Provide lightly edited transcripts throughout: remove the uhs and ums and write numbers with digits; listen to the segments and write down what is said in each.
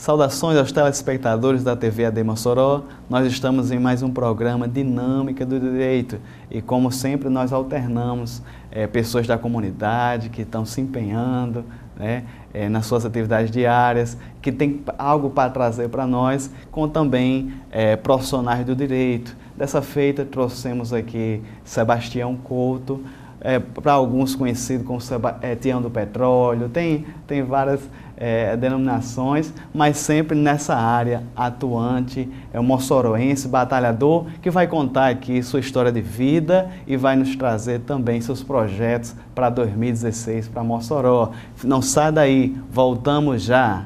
Saudações aos telespectadores da TV AD Mossoró. Nós estamos em mais um programa Dinâmica do Direito e, como sempre, nós alternamos pessoas da comunidade que estão se empenhando, né, nas suas atividades diárias, que tem algo para trazer para nós, com também profissionais do direito. Dessa feita, trouxemos aqui Sebastião Couto, para alguns conhecido como Tião do Petróleo, tem várias denominações, mas sempre nessa área atuante, é um moçoroense, batalhador, que vai contar aqui sua história de vida e vai nos trazer também seus projetos para 2016 para Mossoró. Não sai daí, voltamos já!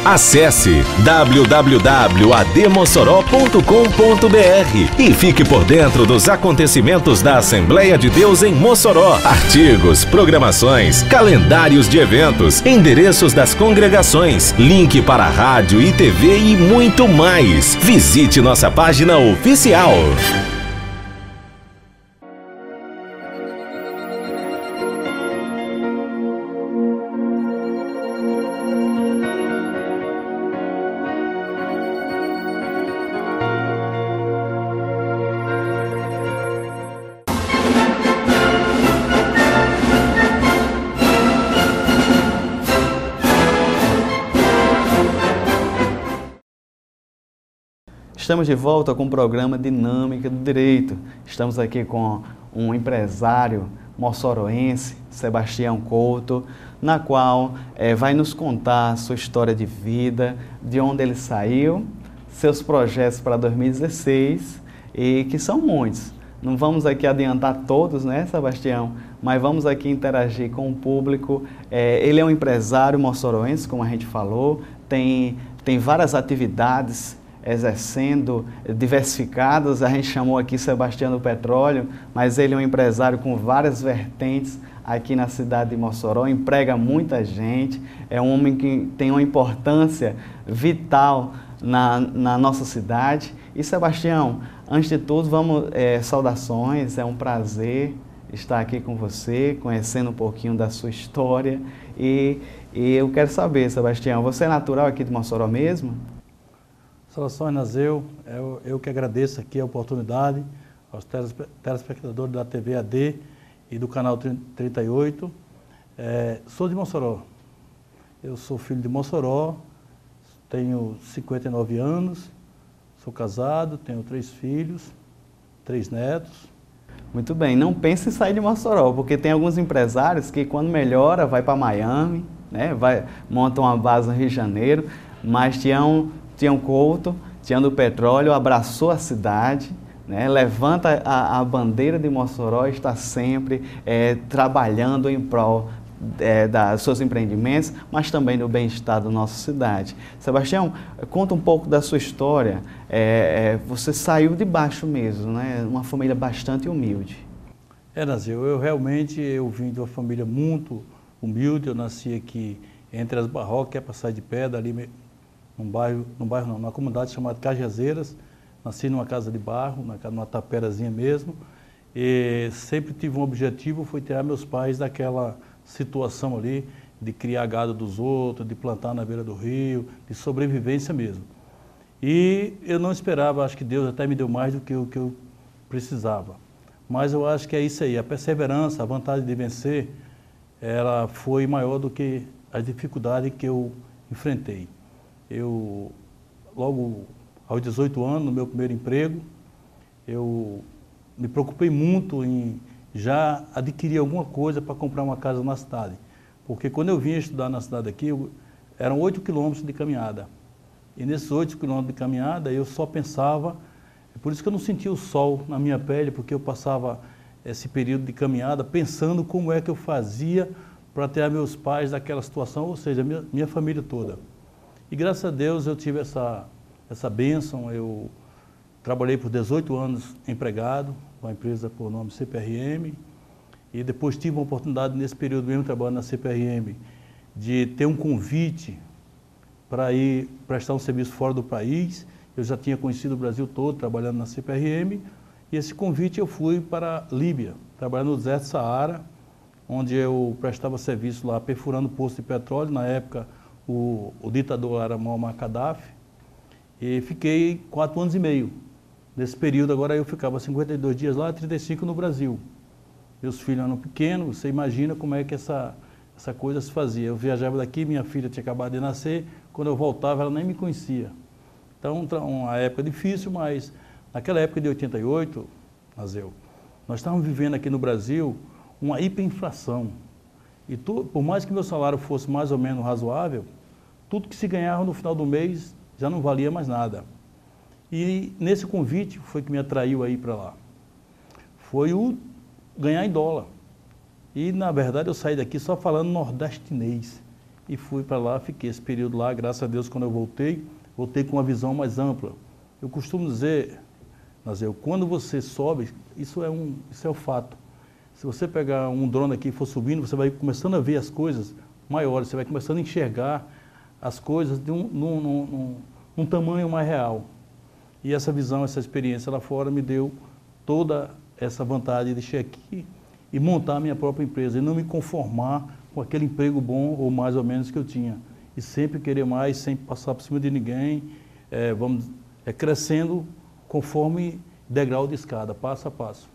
Acesse www.admossoró.com.br e fique por dentro dos acontecimentos da Assembleia de Deus em Mossoró. Artigos, programações, calendários de eventos, endereços das congregações, link para rádio e TV e muito mais. Visite nossa página oficial. Estamos de volta com o programa Dinâmica do Direito. Estamos aqui com um empresário moçoroense, Sebastião Couto, na qual vai nos contar a sua história de vida, de onde ele saiu, seus projetos para 2016, e que são muitos. Não vamos aqui adiantar todos, né, Sebastião? Mas vamos aqui interagir com o público. Ele é um empresário moçoroense, como a gente falou, tem várias atividades exercendo, diversificadas. A gente chamou aqui Sebastião do Petróleo, mas ele é um empresário com várias vertentes aqui na cidade de Mossoró, emprega muita gente, é um homem que tem uma importância vital na nossa cidade. E Sebastião, antes de tudo, saudações, é um prazer estar aqui com você, conhecendo um pouquinho da sua história. E eu quero saber, Sebastião, você é natural aqui de Mossoró mesmo? Saudações, Nazeu. Eu que agradeço aqui a oportunidade aos telespectadores da TV AD e do canal 38. Sou de Mossoró. Eu sou filho de Mossoró, tenho 59 anos, sou casado, tenho 3 filhos, 3 netos. Muito bem, não pense em sair de Mossoró, porque tem alguns empresários que quando melhora vai para Miami, né, monta uma base no Rio de Janeiro, mas Tião Couto, Tião do Petróleo, abraçou a cidade, né, levanta a bandeira de Mossoró e está sempre trabalhando em prol dos seus empreendimentos, mas também do bem-estar da nossa cidade. Sebastião, conta um pouco da sua história. Você saiu de baixo mesmo, né, uma família bastante humilde. Nazil, eu vim de uma família muito humilde. Eu nasci aqui entre as Barrocas, que é Passar de Pedra, ali numa comunidade chamada Cajazeiras. Nasci numa casa de barro, numa taperazinha mesmo, e sempre tive um objetivo, foi tirar meus pais daquela situação ali, de criar gado dos outros, de plantar na beira do rio, de sobrevivência mesmo. E eu não esperava, acho que Deus até me deu mais do que o que eu precisava. Mas eu acho que é isso aí, a perseverança, a vontade de vencer, ela foi maior do que as dificuldades que eu enfrentei. Logo aos 18 anos, no meu primeiro emprego, eu me preocupei muito em já adquirir alguma coisa para comprar uma casa na cidade. Porque quando eu vinha estudar na cidade aqui, eram 8 quilômetros de caminhada. E nesses 8 quilômetros de caminhada, eu só pensava, é por isso que eu não sentia o sol na minha pele, porque eu passava esse período de caminhada pensando como é que eu fazia para ter meus pais daquela situação, ou seja, minha família toda. E graças a Deus eu tive essa bênção. Eu trabalhei por 18 anos empregado, com a empresa por nome CPRM, e depois tive uma oportunidade nesse período mesmo trabalhando na CPRM, de ter um convite para ir prestar um serviço fora do país. Eu já tinha conhecido o Brasil todo trabalhando na CPRM, e esse convite eu fui para a Líbia, trabalhando no deserto Saara, onde eu prestava serviço lá perfurando poço de petróleo. Na época o ditador era Muammar Gaddafi, e fiquei 4 anos e meio. Nesse período agora eu ficava 52 dias lá, 35 no Brasil. Meus filhos eram pequenos, você imagina como é que essa coisa se fazia. Eu viajava daqui, minha filha tinha acabado de nascer, quando eu voltava ela nem me conhecia. Então, uma época difícil, mas naquela época de 88, Nazeu, nós estávamos vivendo aqui no Brasil uma hiperinflação. E por mais que meu salário fosse mais ou menos razoável, tudo que se ganhava no final do mês já não valia mais nada. E nesse convite foi que me atraiu aí para lá. Foi o ganhar em dólar. E na verdade eu saí daqui só falando nordestinês. E fui para lá, fiquei esse período lá, graças a Deus quando eu voltei com uma visão mais ampla. Eu costumo dizer, Nazeu, quando você sobe, isso é o fato. Se você pegar um drone aqui e for subindo, você vai começando a ver as coisas maiores, você vai começando a enxergar as coisas num tamanho mais real. E essa visão, essa experiência lá fora me deu toda essa vontade de chegar aqui e montar a minha própria empresa e não me conformar com aquele emprego bom ou mais ou menos que eu tinha. E sempre querer mais, sempre passar por cima de ninguém, crescendo conforme degrau de escada, passo a passo.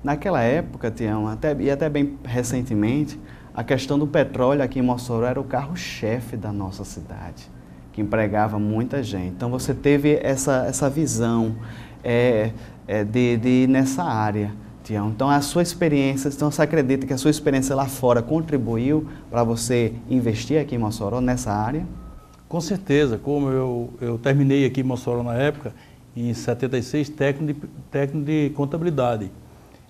Naquela época, Tião, até bem recentemente, a questão do petróleo aqui em Mossoró era o carro-chefe da nossa cidade, que empregava muita gente. Então você teve essa visão de nessa área, Tião. Então a sua experiência, então você acredita que a sua experiência lá fora contribuiu para você investir aqui em Mossoró, nessa área? Com certeza. Como eu terminei aqui em Mossoró na época, em 76, técnico de contabilidade.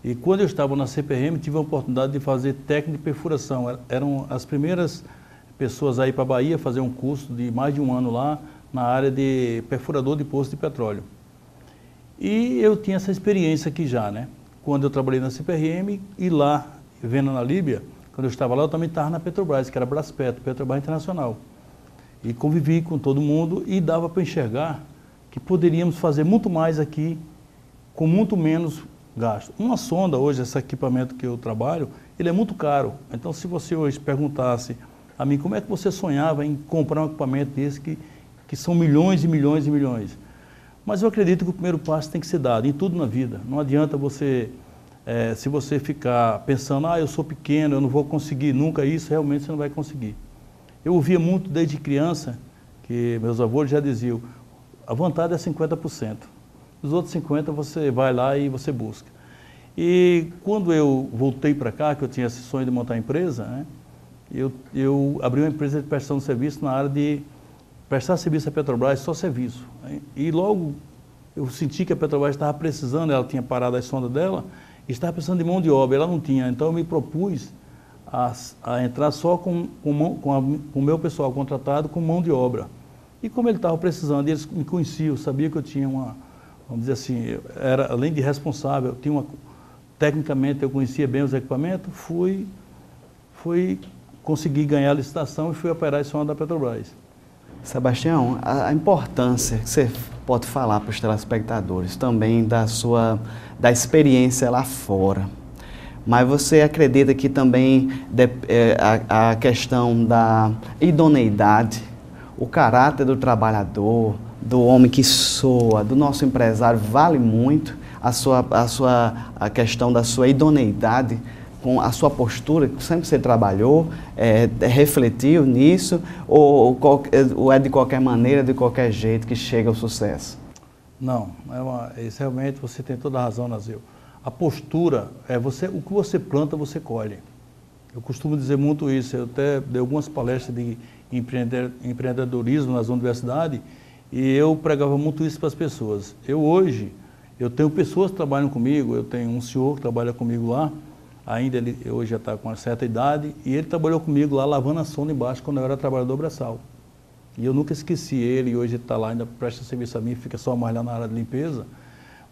E quando eu estava na CPRM, tive a oportunidade de fazer técnico de perfuração. Eram as primeiras pessoas aí para a Bahia fazer um curso de mais de 1 ano lá, na área de perfurador de poço de petróleo. E eu tinha essa experiência aqui já, né? Quando eu trabalhei na CPRM e lá, vendo na Líbia, quando eu estava lá, eu também estava na Petrobras, que era Braspeto, Petrobras Internacional. E convivi com todo mundo e dava para enxergar que poderíamos fazer muito mais aqui, com muito menos gasto. Uma sonda hoje, esse equipamento que eu trabalho, ele é muito caro. Então, se você hoje perguntasse a mim como é que você sonhava em comprar um equipamento desse que são milhões e milhões e milhões. Mas eu acredito que o primeiro passo tem que ser dado em tudo na vida. Não adianta você, se você ficar pensando, eu sou pequeno, eu não vou conseguir nunca isso, realmente você não vai conseguir. Eu ouvia muito desde criança, que meus avós já diziam, a vontade é 50%. Os outros 50% você vai lá e você busca. E quando eu voltei para cá, que eu tinha esse sonho de montar a empresa, né, eu abri uma empresa de prestação de serviço na área de prestar serviço à Petrobras, só serviço. E logo eu senti que a Petrobras estava precisando, ela tinha parado a sonda dela, e estava precisando de mão de obra, ela não tinha. Então eu me propus a entrar só com o meu pessoal contratado com mão de obra. E como ele estava precisando, eles me conheciam, sabia que eu tinha vamos dizer assim, era, além de responsável, tecnicamente eu conhecia bem os equipamentos, fui conseguir ganhar a licitação e fui operar esse sonda da Petrobras. Sebastião, a importância que você pode falar para os telespectadores também da experiência lá fora. Mas você acredita que também a questão da idoneidade, o caráter do trabalhador, do homem que soa, do nosso empresário, vale muito a questão da sua idoneidade com a sua postura, que sempre você trabalhou, refletiu nisso, ou é de qualquer maneira, de qualquer jeito que chega ao sucesso? Não, isso realmente você tem toda a razão, Nazil. A postura, o que você planta, você colhe. Eu costumo dizer muito isso, eu até dei algumas palestras de empreendedorismo nas universidades e eu pregava muito isso para as pessoas. Hoje, eu tenho pessoas que trabalham comigo, eu tenho um senhor que trabalha comigo lá, ainda ele hoje já está com uma certa idade, e ele trabalhou comigo lá lavando a sonda embaixo quando eu era trabalhador braçal. E eu nunca esqueci ele, e hoje ele está lá, ainda presta serviço a mim, fica só mais lá na área de limpeza.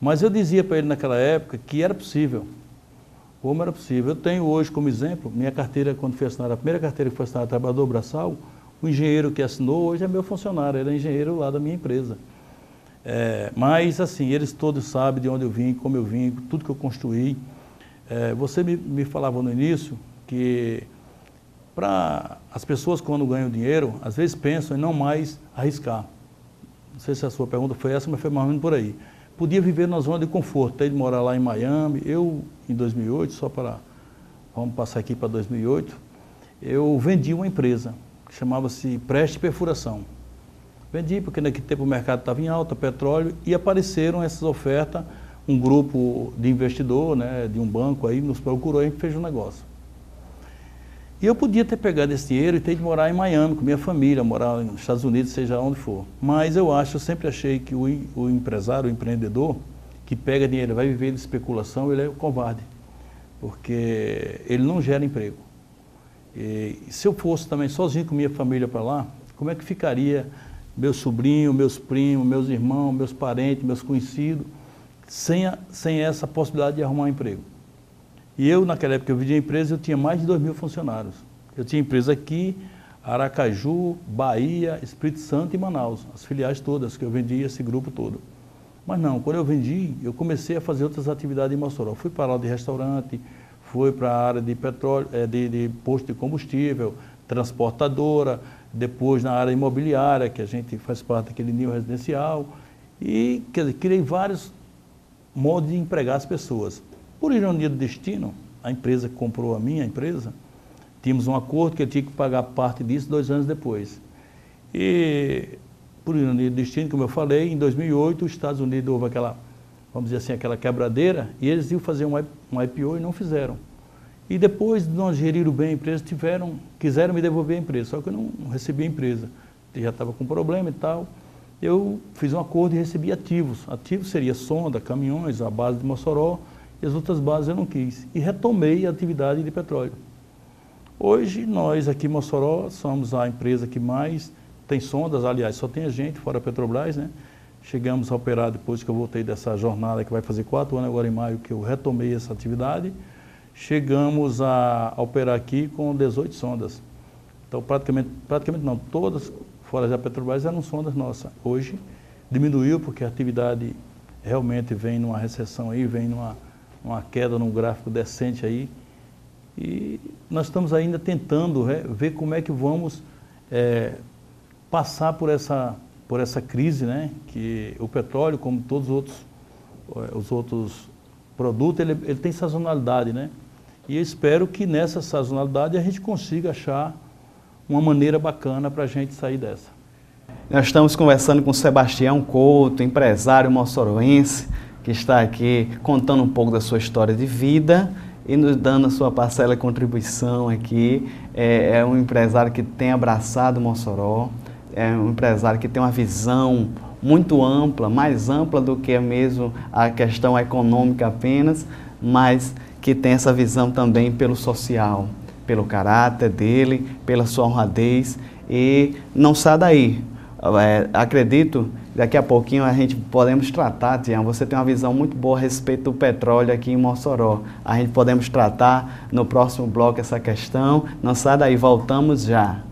Mas eu dizia para ele naquela época que era possível. Como era possível? Eu tenho hoje como exemplo, minha carteira, quando foi assinada, a primeira carteira que foi assinada trabalhador braçal, o engenheiro que assinou hoje é meu funcionário, ele é engenheiro lá da minha empresa. Mas assim, eles todos sabem de onde eu vim, como eu vim, tudo que eu construí. Você me falava no início que para as pessoas quando ganham dinheiro, às vezes pensam em não mais arriscar. Não sei se a sua pergunta foi essa, mas foi mais ou menos por aí. Podia viver na zona de conforto, ter de morar lá em Miami. Eu, em 2008, vamos passar aqui para 2008, eu vendi uma empresa que chamava-se Preste Perfuração. Vendi porque naquele tempo o mercado estava em alta, petróleo, e apareceram essas ofertas, um grupo de investidor, né, de um banco aí, nos procurou e a gente fez um negócio. E eu podia ter pegado esse dinheiro e ter de morar em Miami com minha família, morar nos Estados Unidos, seja onde for. Mas eu sempre achei que o empresário, o empreendedor, que pega dinheiro e vai viver de especulação, ele é covarde, porque ele não gera emprego. E se eu fosse também sozinho com minha família para lá, como é que ficaria meus sobrinhos, meus primos, meus irmãos, meus parentes, meus conhecidos, sem essa possibilidade de arrumar um emprego? E eu, naquela época que eu vendi a empresa, eu tinha mais de 2.000 funcionários. Eu tinha empresa aqui, Aracaju, Bahia, Espírito Santo e Manaus, as filiais todas, que eu vendia esse grupo todo. Mas não, quando eu vendi, eu comecei a fazer outras atividades em Mossoró. Fui para a área de restaurante, fui para a área de petróleo, de posto de combustível, transportadora, depois na área imobiliária, que a gente faz parte daquele nível residencial, e quer dizer, criei vários modos de empregar as pessoas. Por ironia do destino, a empresa que comprou a minha empresa, tínhamos um acordo que eu tinha que pagar parte disso 2 anos depois. E, por ironia do destino, como eu falei, em 2008, os Estados Unidos houve aquela, vamos dizer assim, aquela quebradeira, e eles iam fazer um IPO e não fizeram. E depois de não gerir bem a empresa, quiseram me devolver a empresa, só que eu não recebi a empresa. Eu já estava com problema e tal. Eu fiz um acordo e recebi ativos. Ativos seria sonda, caminhões, a base de Mossoró, e as outras bases eu não quis. E retomei a atividade de petróleo. Hoje, nós aqui em Mossoró somos a empresa que mais tem sondas, aliás, só tem a gente, fora a Petrobras, né? Chegamos a operar depois que eu voltei dessa jornada, que vai fazer 4 anos agora em maio, que eu retomei essa atividade. Chegamos a operar aqui com 18 sondas. Então, praticamente não, todas fora da Petrobras eram sondas nossas. Hoje, diminuiu porque a atividade realmente vem numa recessão aí, vem numa queda num gráfico decente aí. E nós estamos ainda tentando ver como é que vamos passar por essa crise, né? Que o petróleo, como todos os outros produtos, ele tem sazonalidade, né? E eu espero que nessa sazonalidade a gente consiga achar uma maneira bacana para a gente sair dessa. Nós estamos conversando com Sebastião Couto, empresário moçoroense, que está aqui contando um pouco da sua história de vida e nos dando a sua parcela de contribuição aqui. É um empresário que tem abraçado Mossoró, é um empresário que tem uma visão muito ampla, mais ampla do que mesmo a questão econômica apenas, mas que tem essa visão também pelo social, pelo caráter dele, pela sua honradez, e não sai daí. Acredito, daqui a pouquinho a gente podemos tratar, Tião, você tem uma visão muito boa a respeito do petróleo aqui em Mossoró. A gente podemos tratar no próximo bloco essa questão. Não sai daí, voltamos já.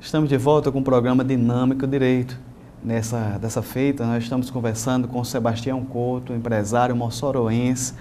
Estamos de volta com o programa Dinâmico Direito. Dessa feita, nós estamos conversando com o Sebastião Couto, empresário moçoroense,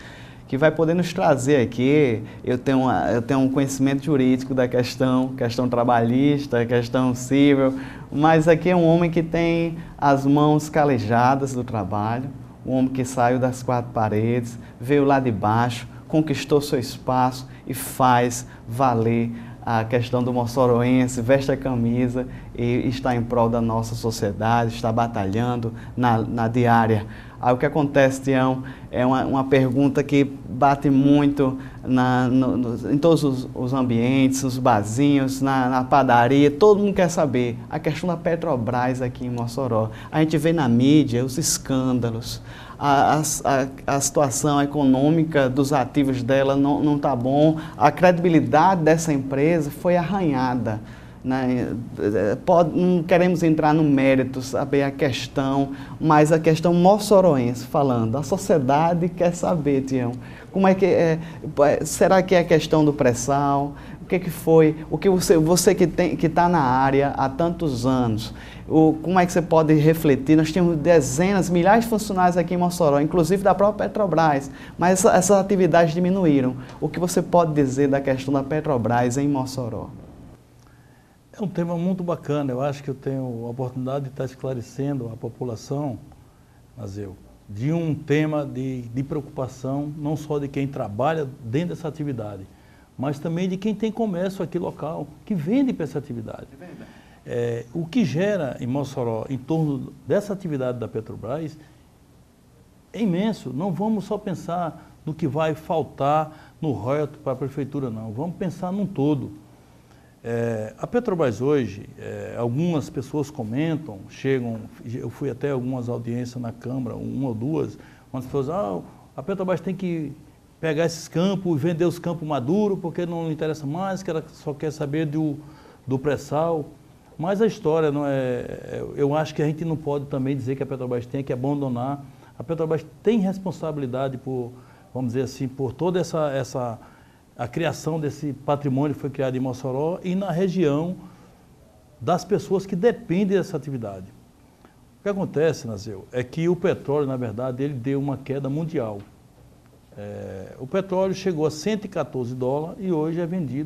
que vai poder nos trazer aqui. Eu tenho um conhecimento jurídico da questão trabalhista, questão civil, mas aqui é um homem que tem as mãos calejadas do trabalho, um homem que saiu das quatro paredes, veio lá de baixo, conquistou seu espaço e faz valer a questão do moçoroense, veste a camisa e está em prol da nossa sociedade, está batalhando na diária. Aí o que acontece, Tião, é uma pergunta que bate muito em todos os ambientes, os barzinhos, na padaria, todo mundo quer saber a questão da Petrobras aqui em Mossoró. A gente vê na mídia os escândalos, a situação econômica dos ativos dela não está bom, a credibilidade dessa empresa foi arranhada. Né? Não queremos entrar no mérito, saber a questão, mas a questão moçoroense falando, a sociedade quer saber, Tião, como é que será que é a questão do pré-sal? O que foi? O que você que está na área há tantos anos, como é que você pode refletir? Nós temos dezenas, milhares de funcionários aqui em Mossoró, inclusive da própria Petrobras, mas essas atividades diminuíram. O que você pode dizer da questão da Petrobras em Mossoró? É um tema muito bacana. Eu acho que eu tenho a oportunidade de estar esclarecendo a população, Mazeu, de um tema de preocupação, não só de quem trabalha dentro dessa atividade, mas também de quem tem comércio aqui local, que vende para essa atividade. É verdade. O que gera em Mossoró, em torno dessa atividade da Petrobras, é imenso. Não vamos só pensar no que vai faltar no royalty para a prefeitura, não. Vamos pensar num todo. A Petrobras hoje, algumas pessoas comentam, eu fui até algumas audiências na Câmara, uma ou duas, onde as pessoas a Petrobras tem que pegar esses campos e vender os campos maduros, porque não interessa mais, que ela só quer saber do pré-sal. Mas a história não é... Eu acho que a gente não pode também dizer que a Petrobras tem que abandonar. A Petrobras tem responsabilidade por, vamos dizer assim, por toda a criação desse patrimônio que foi criado em Mossoró e na região das pessoas que dependem dessa atividade. O que acontece, Nazeu, é que o petróleo, na verdade, ele deu uma queda mundial. O petróleo chegou a $114 e hoje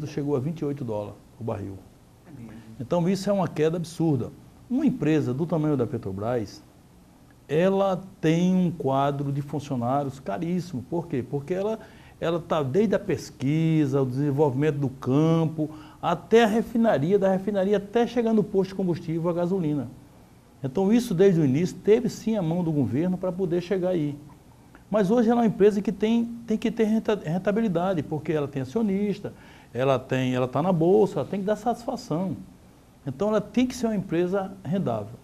chegou a $28 o barril. Então isso é uma queda absurda. Uma empresa do tamanho da Petrobras, ela tem um quadro de funcionários caríssimo. Por quê? Porque ela está desde a pesquisa, o desenvolvimento do campo, até a refinaria, da refinaria até chegar no posto de combustível, a gasolina. Então isso desde o início teve sim a mão do governo para poder chegar aí. Mas hoje ela é uma empresa que tem que ter rentabilidade, porque ela tem acionista, ela está na bolsa, ela tem que dar satisfação. Então ela tem que ser uma empresa rendável.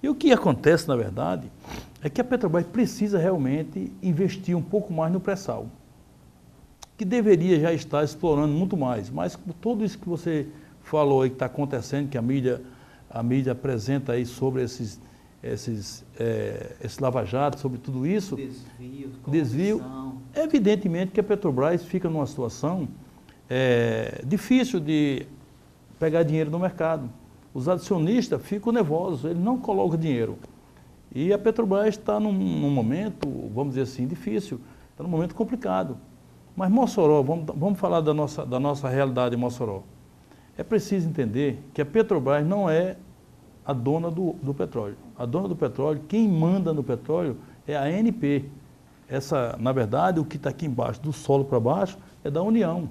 E o que acontece, na verdade, é que a Petrobras precisa realmente investir um pouco mais no pré-sal, que deveria já estar explorando muito mais. Mas com tudo isso que você falou aí que está acontecendo, que a mídia apresenta aí sobre esse lava-jato, sobre tudo isso, desvio, evidentemente que a Petrobras fica numa situação difícil de pegar dinheiro no mercado. Os acionistas ficam nervosos, eles não colocam dinheiro. E a Petrobras está num momento, vamos dizer assim, difícil, está num momento complicado. Mas Mossoró, vamos falar da nossa realidade em Mossoró. É preciso entender que a Petrobras não é a dona do petróleo. A dona do petróleo, quem manda no petróleo é a ANP. Na verdade, o que está aqui embaixo, do solo para baixo, é da União.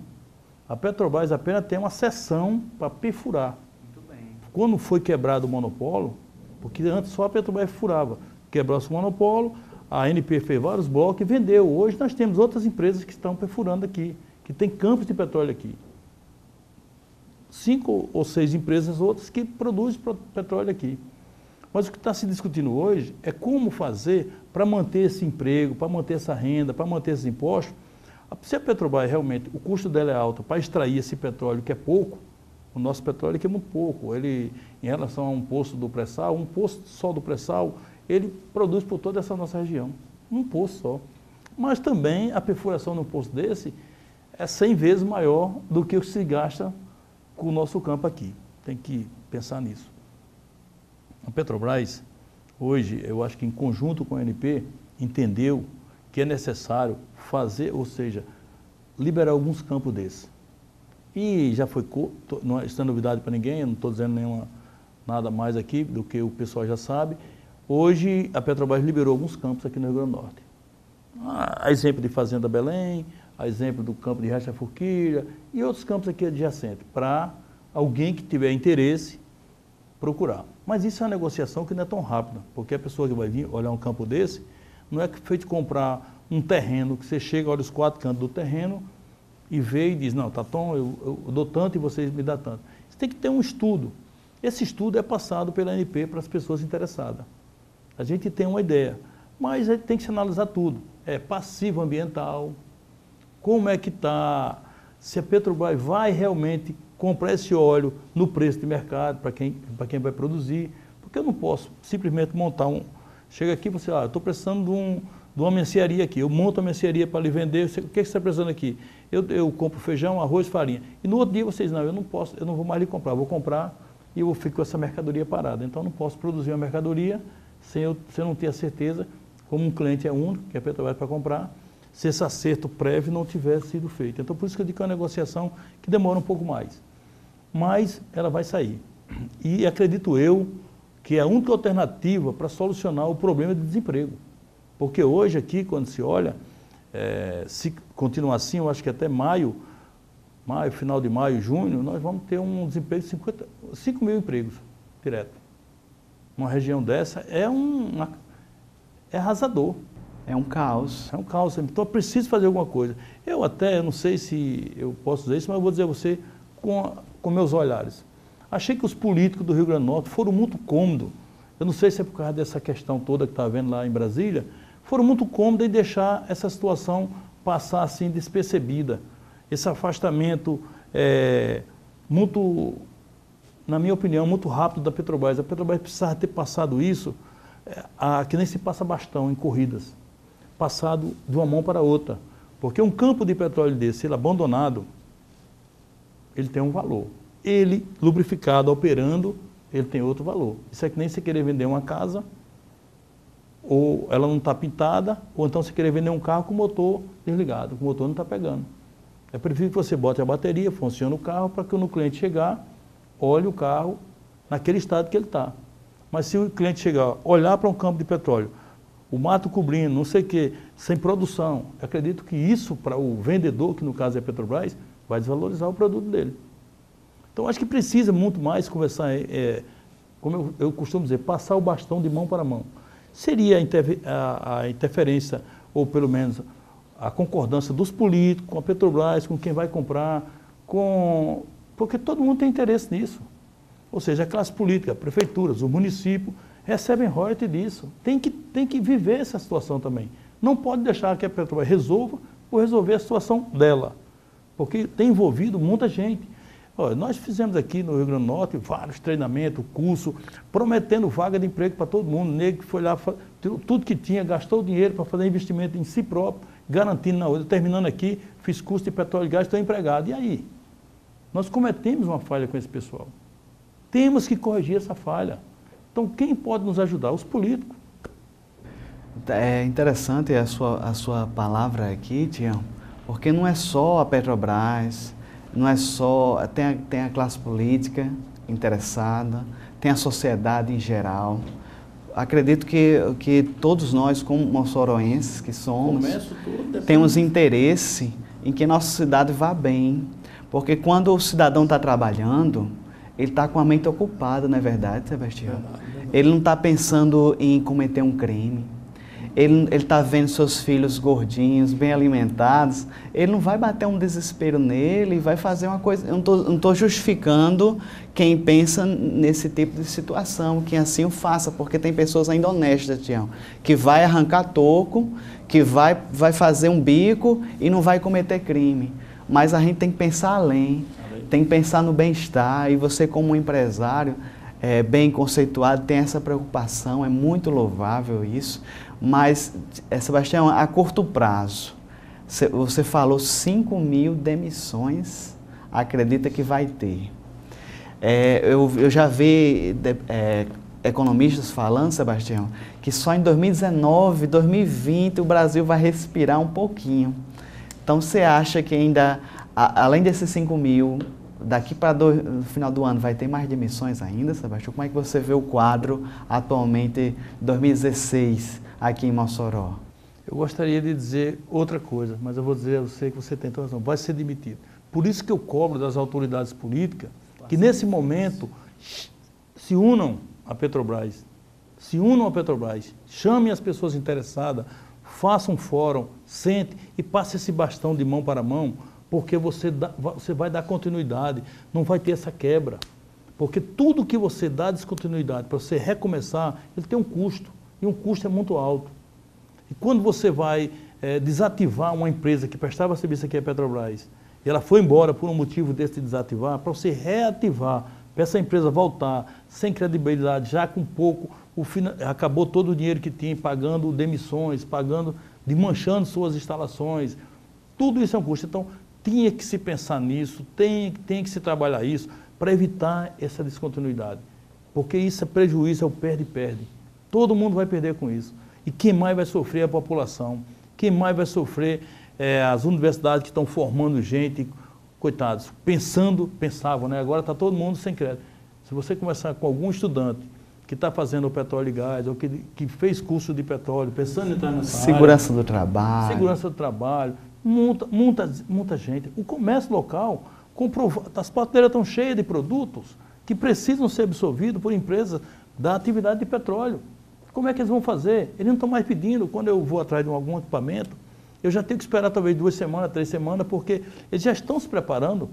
A Petrobras apenas tem uma seção para perfurar. Muito bem. Quando foi quebrado o monopólio, porque antes só a Petrobras furava, quebrou-se o monopólio, a ANP fez vários blocos e vendeu. Hoje nós temos outras empresas que estão perfurando aqui, que tem campos de petróleo aqui. 5 ou 6 empresas outras que produzem petróleo aqui. Mas o que está se discutindo hoje é como fazer para manter esse emprego, para manter essa renda, para manter esses impostos. Se a Petrobras realmente, o custo dela é alto para extrair esse petróleo, que é pouco, o nosso petróleo aqui é muito pouco. Ele, em relação a um poço do pré-sal, um poço só do pré-sal, ele produz por toda essa nossa região. Um poço só. Mas também a perfuração num poço desse é 100 vezes maior do que o que se gasta com o nosso campo aqui. tem que pensar nisso. A Petrobras, hoje, eu acho que em conjunto com a ANP, entendeu que é necessário fazer, ou seja, liberar alguns campos desses. E já foi, isso não é novidade para ninguém, eu não estou dizendo nada mais aqui do que o pessoal já sabe. Hoje, a Petrobras liberou alguns campos aqui no Rio Grande do Norte. A exemplo de Fazenda Belém, a exemplo do campo de Racha Forquilha e outros campos aqui adjacentes, para alguém que tiver interesse procurar. Mas isso é uma negociação que não é tão rápida, porque a pessoa que vai vir olhar um campo desse, não é feito comprar um terreno, que você chega, olha os 4 cantos do terreno e vê e diz, não, tá bom, eu dou tanto e vocês me dão tanto. Você tem que ter um estudo. Esse estudo é passado pela ANP para as pessoas interessadas. A gente tem uma ideia, mas tem que se analisar tudo. É passivo ambiental, como é que está, se a Petrobras vai realmente comprar esse óleo no preço de mercado para quem vai produzir, porque eu não posso simplesmente montar chega aqui e você, eu estou precisando de uma mercearia aqui, eu monto a mercearia para lhe vender, o que você está precisando aqui? Eu compro feijão, arroz, farinha. E no outro dia vocês, não, eu não posso, eu não vou mais lhe comprar, vou comprar e eu fico com essa mercadoria parada. Então eu não posso produzir uma mercadoria sem eu não ter a certeza, como um cliente é único, que é a Petrobras para comprar, se esse acerto prévio não tivesse sido feito. Então por isso que eu digo que é uma negociação que demora um pouco mais. Mas ela vai sair. E acredito eu que é a única alternativa para solucionar o problema de desemprego. Porque hoje aqui, quando se olha, se continuar assim, eu acho que até maio, final de maio, junho, nós vamos ter um desemprego de 5 mil empregos direto. Uma região dessa é arrasador. É um caos. É um caos. Então, eu preciso fazer alguma coisa. Eu não sei se eu posso dizer isso, mas eu vou dizer a você com meus olhares. Achei que os políticos do Rio Grande do Norte foram muito cômodos. Eu não sei se é por causa dessa questão toda que está havendo lá em Brasília, foram muito cômodos em deixar essa situação passar assim despercebida. Esse afastamento muito, na minha opinião, muito rápido da Petrobras. A Petrobras precisava ter passado isso, que nem se passa bastão em corridas, passado de uma mão para a outra. Porque um campo de petróleo desse, ele abandonado, ele tem um valor. Ele, lubrificado, operando, ele tem outro valor. Isso é que nem você querer vender uma casa, ou ela não está pintada, ou então você querer vender um carro com o motor desligado, com o motor não está pegando. É preciso que você bote a bateria, funcione o carro, para que quando o cliente chegar, olhe o carro naquele estado que ele está. Mas se o cliente chegar, olhar para um campo de petróleo, o mato cobrindo, não sei o quê, sem produção, acredito que isso, para o vendedor, que no caso é a Petrobras, vai desvalorizar o produto dele. Então, acho que precisa muito mais conversar, como eu costumo dizer, passar o bastão de mão para mão. Seria a interferência, ou pelo menos a concordância dos políticos com a Petrobras, com quem vai comprar, porque todo mundo tem interesse nisso. Ou seja, a classe política, prefeituras, o município, recebem royalties disso. Tem que viver essa situação também. Não pode deixar que a Petrobras resolva ou resolver a situação dela, porque tem envolvido muita gente. Olha, nós fizemos aqui no Rio Grande do Norte vários treinamentos, cursos, prometendo vaga de emprego para todo mundo. O nego que foi lá, tudo que tinha, gastou dinheiro para fazer investimento em si próprio, garantindo na outra. Terminando aqui, fiz curso de petróleo e gás, estou empregado. E aí? Nós cometemos uma falha com esse pessoal. Temos que corrigir essa falha. Então, quem pode nos ajudar? Os políticos. É interessante a sua palavra aqui, Tião, porque não é só a Petrobras, não é só, tem a classe política interessada, tem a sociedade em geral. Acredito que todos nós, como moçoroenses que somos, temos interesse em que nossa cidade vá bem. Porque quando o cidadão está trabalhando, ele está com a mente ocupada, não é verdade, Sebastião? Ele não está pensando em cometer um crime. Ele está vendo seus filhos gordinhos, bem alimentados, ele não vai bater um desespero nele, vai fazer uma coisa... Eu não estou justificando quem pensa nesse tipo de situação, que assim o faça, porque tem pessoas ainda honestas, Tião, que vai arrancar toco, que vai fazer um bico e não vai cometer crime. Mas a gente tem que pensar além, tem que pensar no bem-estar, e você como um empresário bem conceituado tem essa preocupação, é muito louvável isso. Mas, Sebastião, a curto prazo, você falou 5 mil demissões, acredita que vai ter. Eu já vi economistas falando, Sebastião, que só em 2019, 2020 o Brasil vai respirar um pouquinho. Então você acha que ainda, além desses 5 mil, daqui para no final do ano vai ter mais demissões ainda, Sebastião? Como é que você vê o quadro atualmente 2016 aqui em Mossoró? Eu gostaria de dizer outra coisa, mas eu vou dizer a você que você tem toda razão, vai ser demitido. Por isso que eu cobro das autoridades políticas que nesse momento se unam à Petrobras, chamem as pessoas interessadas, façam um fórum, sente e passe esse bastão de mão para mão, porque você vai dar continuidade, não vai ter essa quebra. Porque tudo que você dá descontinuidade para você recomeçar, ele tem um custo, e um custo é muito alto. E quando você vai desativar uma empresa que prestava serviço aqui à Petrobras, e ela foi embora por um motivo desse de desativar, para você reativar, para essa empresa voltar sem credibilidade, já com pouco, acabou todo o dinheiro que tinha, pagando demissões, manchando suas instalações, tudo isso é um custo. Então, tinha que se pensar nisso, tem que se trabalhar isso, para evitar essa descontinuidade. Porque isso é prejuízo, é o perde-perde. Todo mundo vai perder com isso. E quem mais vai sofrer é a população. Quem mais vai sofrer as universidades que estão formando gente, coitados, pensavam, né? Agora está todo mundo sem crédito. Se você conversar com algum estudante que está fazendo o petróleo e gás, ou que fez curso de petróleo, pensando em entrar nessa Segurança do trabalho. Segurança do trabalho, muita gente. O comércio local, as prateleiras estão cheias de produtos que precisam ser absorvidos por empresas da atividade de petróleo. Como é que eles vão fazer? Eles não estão mais pedindo. Quando eu vou atrás de algum equipamento, eu já tenho que esperar talvez 2 semanas, 3 semanas, porque eles já estão se preparando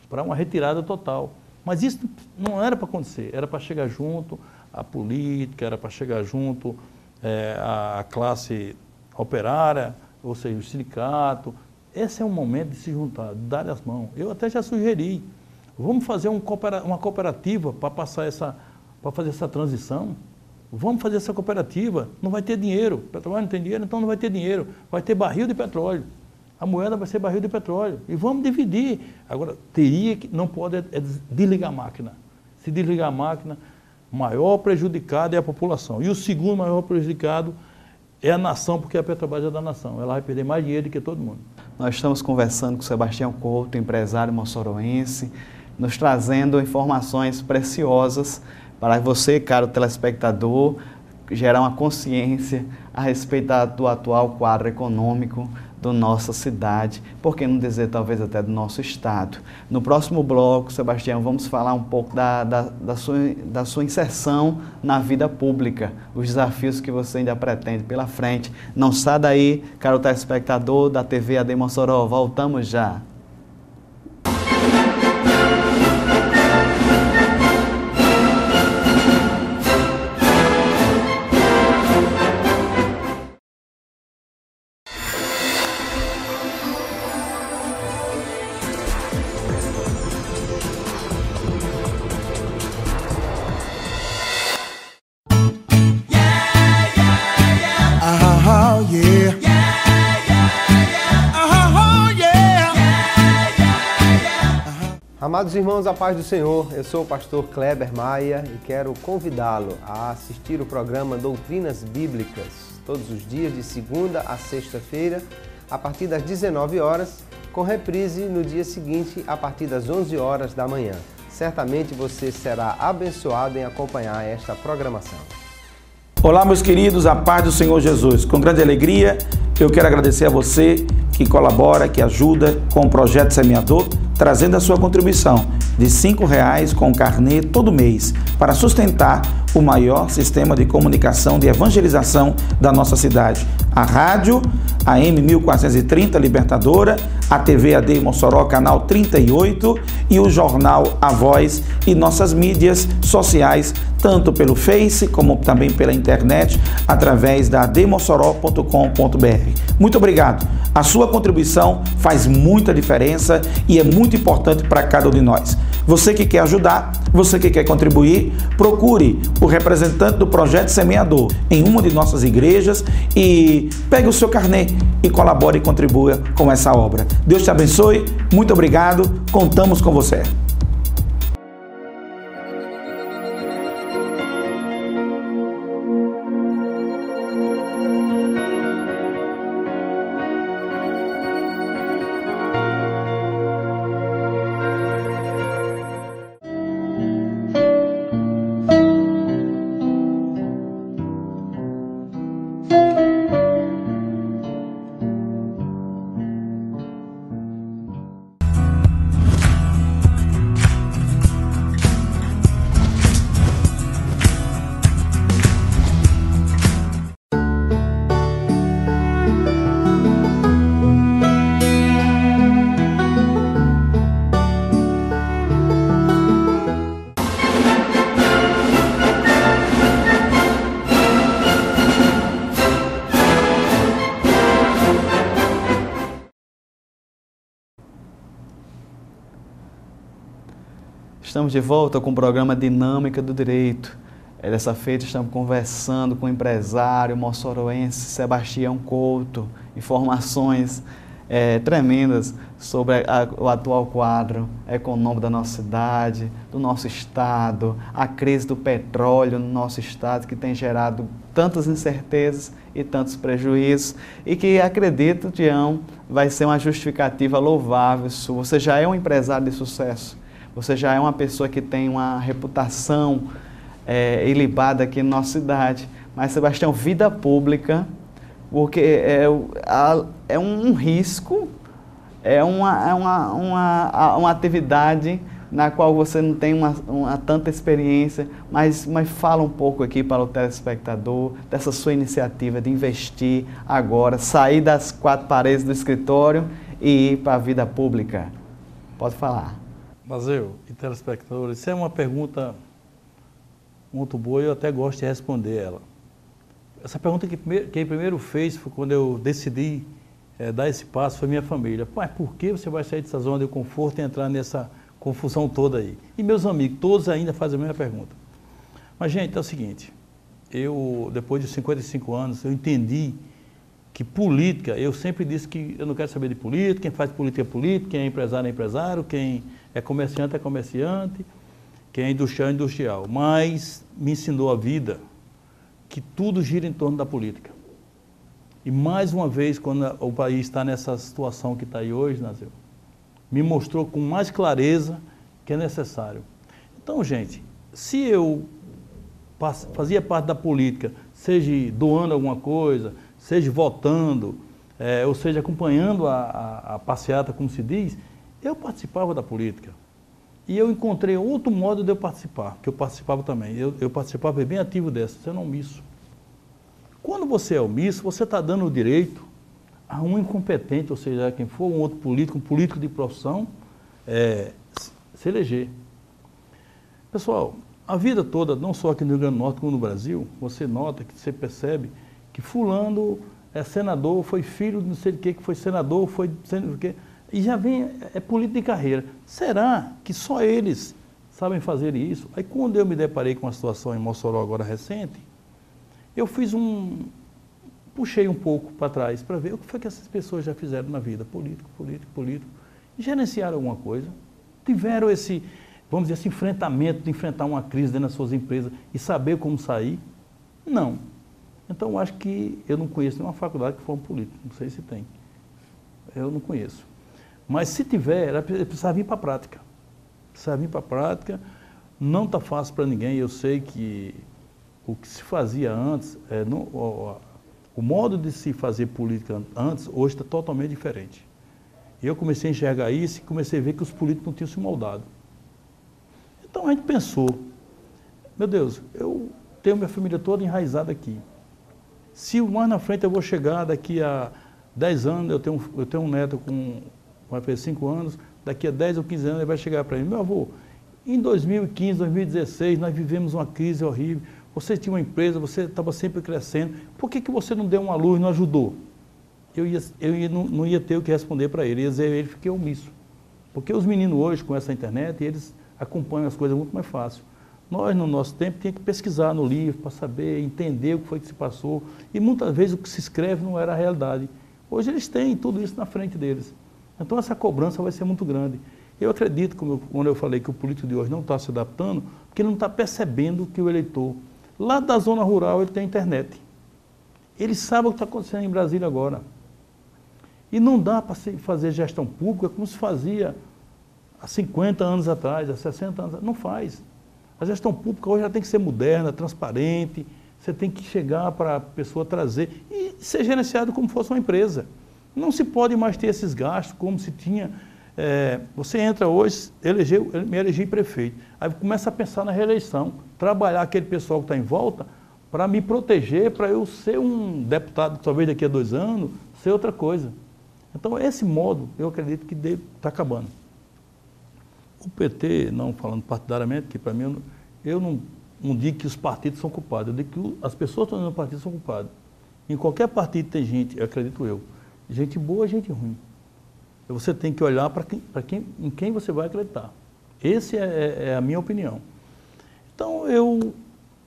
para uma retirada total. Mas isso não era para acontecer, era para chegar junto a política, era para chegar junto a classe operária, ou seja, o sindicato. Esse é o momento de se juntar, de dar as mãos. Eu até já sugeri, vamos fazer uma cooperativa para fazer essa transição. Vamos fazer essa cooperativa, não vai ter dinheiro, o petróleo não tem dinheiro, então não vai ter dinheiro, vai ter barril de petróleo, a moeda vai ser barril de petróleo, e vamos dividir. Agora, não pode desligar a máquina. Se desligar a máquina, o maior prejudicado é a população, e o segundo maior prejudicado é a nação, porque a Petrobras é da nação, ela vai perder mais dinheiro do que todo mundo. Nós estamos conversando com o Sebastião Couto, empresário moçoroense, nos trazendo informações preciosas para você, caro telespectador, gerar uma consciência a respeito do atual quadro econômico da nossa cidade, por que não dizer talvez até do nosso estado. No próximo bloco, Sebastião, vamos falar um pouco da sua inserção na vida pública, os desafios que você ainda pretende pela frente. Não sai daí, caro telespectador da TV AD Mossoró, voltamos já. Amados irmãos, a paz do Senhor, eu sou o pastor Kleber Maia e quero convidá-lo a assistir o programa Doutrinas Bíblicas, todos os dias de segunda a sexta-feira, a partir das 19 horas, com reprise no dia seguinte, a partir das 11 horas da manhã. Certamente você será abençoado em acompanhar esta programação. Olá, meus queridos, a paz do Senhor Jesus. Com grande alegria, eu quero agradecer a você que colabora, que ajuda com o Projeto Semeador, trazendo a sua contribuição de R$ 5,00 com carnê todo mês para sustentar o maior sistema de comunicação de evangelização da nossa cidade. A rádio AM 1430 Libertadora, a TV AD Mossoró, canal 38 e o jornal A Voz e nossas mídias sociais, tanto pelo Face como também pela internet, através da admossoró.com.br. Muito obrigado. A sua contribuição faz muita diferença e é muito importante para cada um de nós. Você que quer ajudar, você que quer contribuir, procure o representante do Projeto Semeador em uma de nossas igrejas e pegue o seu carnê e colabore e contribua com essa obra. Deus te abençoe, muito obrigado, contamos com você. Estamos de volta com o programa Dinâmica do Direito. Dessa feita estamos conversando com o empresário moçoroense Sebastião Couto, informações tremendas sobre o atual quadro econômico da nossa cidade, do nosso estado, a crise do petróleo no nosso estado, que tem gerado tantas incertezas e tantos prejuízos, e que acredito, Tião, vai ser uma justificativa louvável sua. Você já é um empresário de sucesso, você já é uma pessoa que tem uma reputação ilibada aqui na nossa cidade, mas, Sebastião, vida pública, porque é um risco, é uma atividade na qual você não tem tanta experiência, mas fala um pouco aqui para o telespectador dessa sua iniciativa de investir agora, sair das quatro paredes do escritório e ir para a vida pública. Pode falar. Mazeu e telespectadores, isso é uma pergunta muito boa e eu até gosto de responder ela. Essa pergunta que quem primeiro fez foi quando eu decidi dar esse passo, foi minha família. Mas por que você vai sair dessa zona de conforto e entrar nessa confusão toda aí? E meus amigos, todos ainda fazem a mesma pergunta. Mas, gente, é o seguinte, eu, depois de 55 anos, eu entendi que política, eu sempre disse que eu não quero saber de política, quem faz política é político, quem é empresário, quem é comerciante, quem é industrial, mas me ensinou a vida que tudo gira em torno da política. E mais uma vez, quando o país está nessa situação que está aí hoje, Nazeu, me mostrou com mais clareza que é necessário. Então, gente, se eu fazia parte da política, seja doando alguma coisa, seja votando, ou seja, acompanhando a passeata, como se diz, eu participava da política. E eu encontrei outro modo de eu participar, que eu participava também. Eu participava bem ativo dessa, sendo omisso. Quando você é omisso, você está dando o direito a um incompetente, ou seja, quem for um outro político, um político de profissão, se eleger. Pessoal, a vida toda, não só aqui no Rio Grande do Norte como no Brasil, você nota, que você percebe que fulano é senador, foi filho de não sei de que foi senador, foi de quê, e já vem, político de carreira. Será que só eles sabem fazer isso? Aí quando eu me deparei com uma situação em Mossoró agora recente, eu puxei um pouco para trás para ver o que foi que essas pessoas já fizeram na vida, político, e gerenciaram alguma coisa, tiveram esse, vamos dizer, esse enfrentamento de enfrentar uma crise dentro das suas empresas e saber como sair? Não. Então eu acho que eu não conheço nenhuma faculdade que for um político, não sei se tem, eu não conheço. Mas se tiver, ela precisa vir para a prática. Precisa vir para a prática, não está fácil para ninguém, eu sei que o que se fazia antes, o modo de se fazer política antes, hoje está totalmente diferente. Eu comecei a enxergar isso e comecei a ver que os políticos não tinham se moldado. Então a gente pensou, meu Deus, eu tenho minha família toda enraizada aqui. Se mais na frente eu vou chegar, daqui a 10 anos, eu tenho um neto vai fazer 5 anos, daqui a 10 ou 15 anos ele vai chegar para mim, meu avô, em 2015, 2016, nós vivemos uma crise horrível, você tinha uma empresa, você estava sempre crescendo, por que você não deu uma luz, não ajudou? Não ia ter o que responder para ele, ia dizer, ele fiquei omisso. Porque os meninos hoje, com essa internet, eles acompanham as coisas muito mais fácil. Nós, no nosso tempo, tínhamos que pesquisar no livro para saber, entender o que foi que se passou, e muitas vezes o que se escreve não era a realidade. Hoje eles têm tudo isso na frente deles. Então essa cobrança vai ser muito grande. Eu acredito, quando eu falei que o político de hoje não está se adaptando, porque ele não está percebendo que o eleitor, lá da zona rural, ele tem internet. Ele sabe o que está acontecendo em Brasília agora. E não dá para fazer gestão pública como se fazia há 50 anos atrás, há 60 anos atrás. Não faz. A gestão pública hoje já tem que ser moderna, transparente, você tem que chegar para a pessoa trazer e ser gerenciado como fosse uma empresa. Não se pode mais ter esses gastos como se tinha. Você entra hoje, me elegi prefeito, aí começa a pensar na reeleição, trabalhar aquele pessoal que está em volta para me proteger, para eu ser um deputado, talvez daqui a 2 anos, ser outra coisa. Então, esse modo, eu acredito que está acabando. O PT, não falando partidariamente, que para mim, eu não digo que os partidos são culpados, eu digo que as pessoas que estão no partido são culpadas. Em qualquer partido tem gente, acredito eu, gente boa e gente ruim. Você tem que olhar em quem você vai acreditar. Essa é a minha opinião. Então, eu,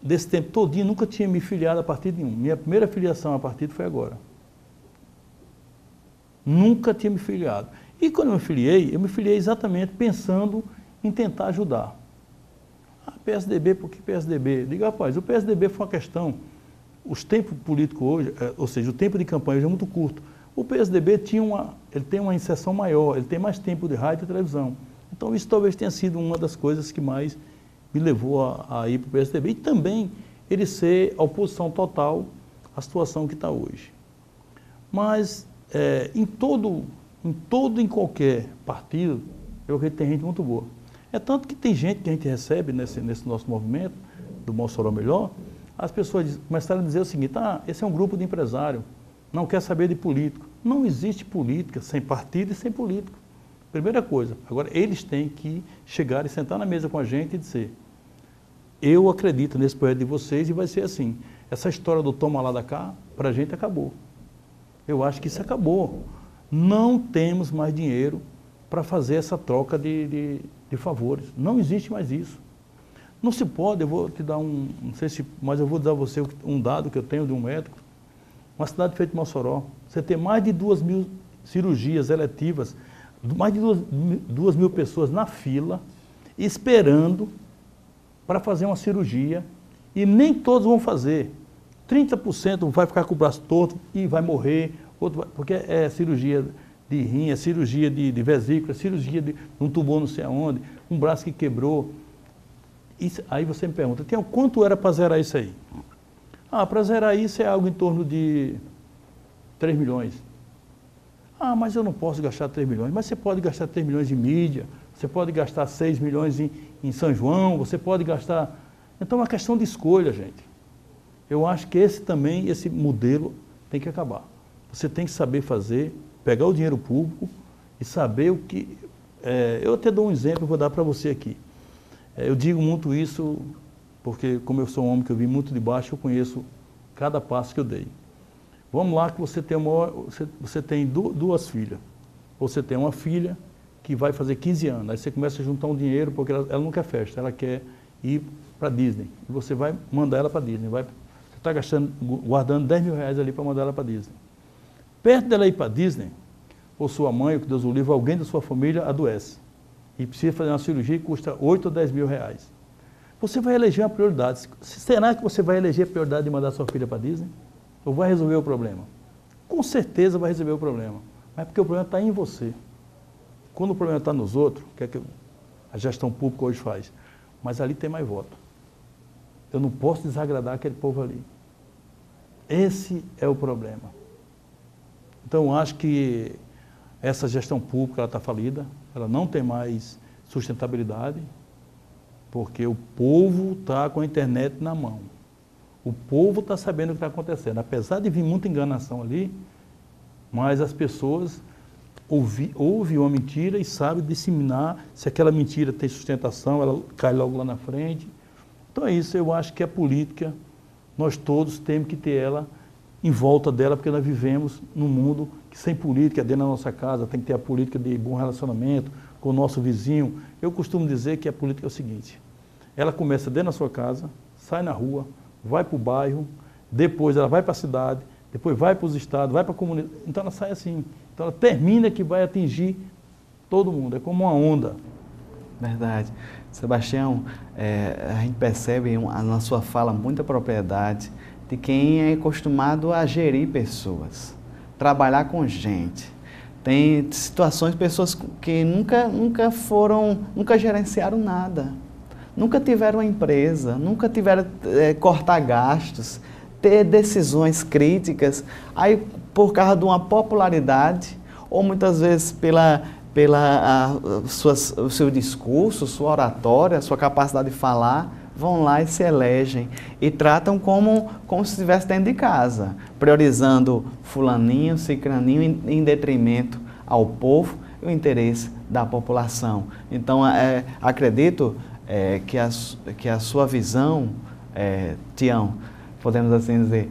desse tempo todinho, nunca tinha me filiado a partido nenhum. Minha primeira filiação a partido foi agora. Nunca tinha me filiado. E quando eu me filiei exatamente pensando em tentar ajudar. PSDB, por que PSDB? Diga, rapaz, o PSDB foi uma questão, os tempos políticos hoje, ou seja, o tempo de campanha hoje é muito curto. O PSDB ele tem uma inserção maior, ele tem mais tempo de rádio e televisão. Então isso talvez tenha sido uma das coisas que mais me levou a ir para o PSDB. E também ele ser a oposição total à situação que está hoje. Mas em qualquer partido, eu acredito que tem gente muito boa. É tanto que tem gente que a gente recebe nesse nosso movimento, do Mossoró Melhor, as pessoas começaram a dizer o seguinte, esse é um grupo de empresário, não quer saber de político. Não existe política sem partido e sem político. Primeira coisa. Agora, eles têm que chegar e sentar na mesa com a gente e dizer, eu acredito nesse projeto de vocês e vai ser assim. Essa história do toma lá da cá, para a gente acabou. Eu acho que isso acabou. Não temos mais dinheiro para fazer essa troca de favores. Não existe mais isso. Não se pode, eu vou te dar não sei se, mas eu vou dar a você um dado que eu tenho de um médico. Uma cidade feita de Mossoró, você tem mais de 2.000 cirurgias eletivas, mais de 2.000 pessoas na fila, esperando para fazer uma cirurgia, e nem todos vão fazer. 30% vai ficar com o braço torto e vai morrer, porque é cirurgia de rim, é cirurgia de vesícula, é cirurgia de um tumor não sei aonde, um braço que quebrou. Aí você me pergunta, quanto era para zerar isso aí? Para zerar isso é algo em torno de 3 milhões. Mas eu não posso gastar 3 milhões. Mas você pode gastar 3 milhões em mídia, você pode gastar 6 milhões em São João, você pode gastar... Então é uma questão de escolha, gente. Eu acho que esse modelo tem que acabar. Você tem que saber fazer, pegar o dinheiro público e saber o que... eu até dou um exemplo, vou dar para você aqui. Eu digo muito isso porque, como eu sou um homem que eu vim muito de baixo, eu conheço cada passo que eu dei. Vamos lá que você tem duas filhas. Você tem uma filha que vai fazer 15 anos. Aí você começa a juntar um dinheiro, porque ela não quer festa, ela quer ir para Disney. E você vai mandar ela para Disney. Você está guardando 10 mil reais ali para mandar ela para Disney. Perto dela ir para Disney, ou sua mãe, ou que Deus o livre, alguém da sua família adoece. E precisa fazer uma cirurgia que custa 8 ou 10 mil reais. Você vai eleger uma prioridade. Será que você vai eleger a prioridade de mandar sua filha para Disney? Ou vai resolver o problema? Com certeza vai resolver o problema. Mas porque o problema está em você. Quando o problema está nos outros, que é que a gestão pública hoje faz? Mas ali tem mais voto. Eu não posso desagradar aquele povo ali. Esse é o problema. Então, eu acho que essa gestão pública está falida, ela não tem mais sustentabilidade, porque o povo está com a internet na mão. O povo está sabendo o que está acontecendo. Apesar de vir muita enganação ali, mas as pessoas ouvem uma mentira e sabem disseminar. Se aquela mentira tem sustentação, ela cai logo lá na frente. Então é isso, eu acho que a política, nós todos temos que ter ela em volta dela, porque nós vivemos num mundo que sem política, dentro da nossa casa, tem que ter a política de bom relacionamento com o nosso vizinho. Eu costumo dizer que a política é o seguinte, ela começa dentro da sua casa, sai na rua, vai para o bairro, depois ela vai para a cidade, depois vai para os estados, vai para a comunidade. Então ela sai assim. Então ela termina que vai atingir todo mundo. É como uma onda. Verdade. Sebastião, a gente percebe na sua fala muita propriedade de quem é acostumado a gerir pessoas, trabalhar com gente. Tem situações, pessoas que nunca gerenciaram nada. Nunca tiveram uma empresa, nunca tiveram cortar gastos, ter decisões críticas, aí por causa de uma popularidade, ou muitas vezes o seu discurso, sua oratória, sua capacidade de falar, vão lá e se elegem e tratam como se estivesse dentro de casa, priorizando fulaninho, cicraninho em detrimento ao povo e o interesse da população. Então, acredito que a sua visão, Tião, podemos assim dizer,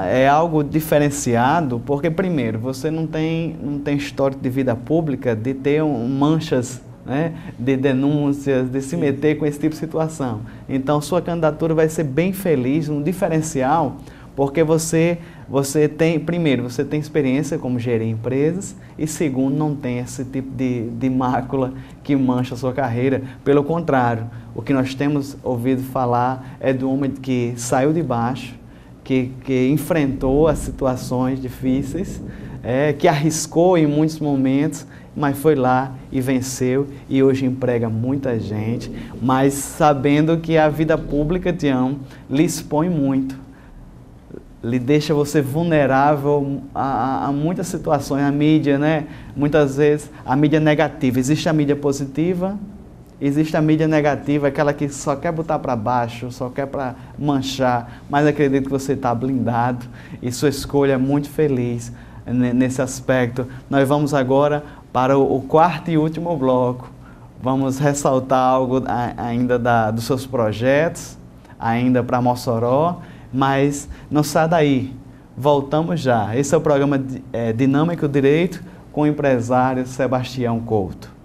é algo diferenciado, porque primeiro, você não tem histórico de vida pública de ter manchas né, de denúncias, de se meter com esse tipo de situação. Então, sua candidatura vai ser bem feliz, um diferencial, porque você tem, primeiro, você tem experiência como gerir empresas e, segundo, não tem esse tipo de mácula que mancha a sua carreira. Pelo contrário, o que nós temos ouvido falar é do homem que saiu de baixo, que enfrentou as situações difíceis, que arriscou em muitos momentos, mas foi lá e venceu e hoje emprega muita gente, mas sabendo que a vida pública, Tião, lhe expõe muito. Lhe deixa você vulnerável a muitas situações. A mídia, né? Muitas vezes, a mídia negativa. Existe a mídia positiva, existe a mídia negativa, aquela que só quer botar para baixo, só quer para manchar, mas acredito que você está blindado e sua escolha é muito feliz nesse aspecto. Nós vamos agora para o quarto e último bloco. Vamos ressaltar algo ainda dos seus projetos, ainda para Mossoró, mas não sai daí, voltamos já. Esse é o programa Dinâmico Direito com o empresário Sebastião Couto.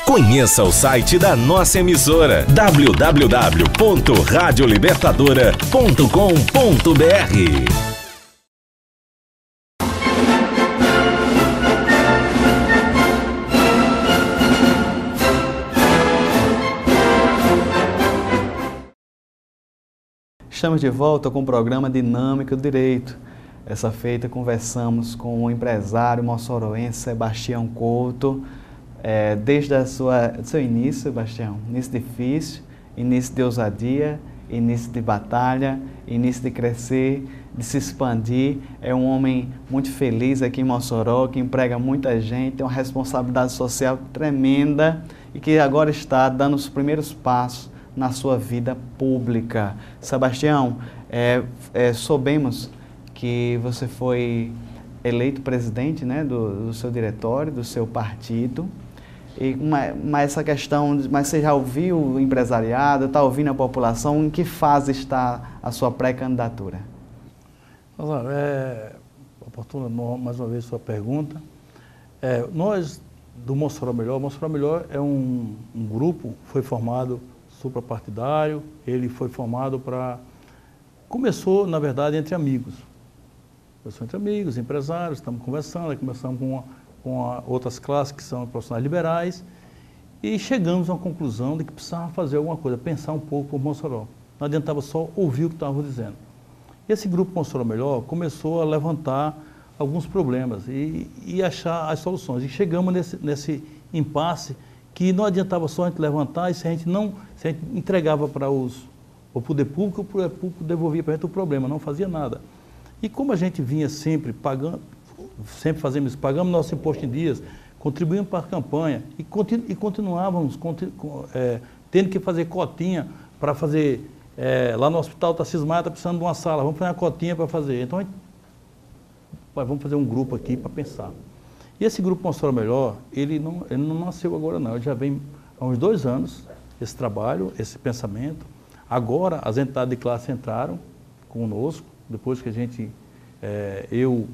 Conheça o site da nossa emissora www.radiolibertadora.com.br. Estamos de volta com o programa Dinâmico Direito. Essa feita conversamos com o empresário moçoroense Sebastião Couto, desde do seu início, Sebastião, início difícil, início de ousadia, início de batalha, início de crescer, de se expandir. É um homem muito feliz aqui em Mossoró, que emprega muita gente, tem uma responsabilidade social tremenda e que agora está dando os primeiros passos na sua vida pública. Sebastião, soubemos que você foi eleito presidente, né, do seu diretório, do seu partido. Mas essa questão, mas você já ouviu o empresariado, está ouvindo a população? Em que fase está a sua pré-candidatura? Oportuna mais uma vez sua pergunta. Nós do Mossoró Melhor é um grupo, foi formado suprapartidário, ele foi formado começou na verdade entre amigos. Começou entre amigos, empresários, estamos conversando, começamos com outras classes que são profissionais liberais e chegamos a uma conclusão de que precisava fazer alguma coisa, pensar um pouco por Mossoró. Não adiantava só ouvir o que estavam dizendo. E esse grupo Mossoró Melhor começou a levantar alguns problemas e achar as soluções. E chegamos nesse impasse que não adiantava só a gente levantar e se a gente entregava para o poder público, o poder público devolvia para a gente o problema, não fazia nada. E como a gente vinha sempre pagando, sempre fazemos isso, pagamos nosso imposto em dias, contribuímos para a campanha e continuávamos tendo que fazer cotinha para fazer, lá no hospital Tarcísio Maia está precisando de uma sala, vamos fazer uma cotinha para fazer. Então, vamos fazer um grupo aqui para pensar. E esse grupo Mossoró Melhor, ele não nasceu agora não, ele já vem há uns 2 anos, esse trabalho, esse pensamento. Agora, as entidades de classe entraram conosco, depois que a gente, eu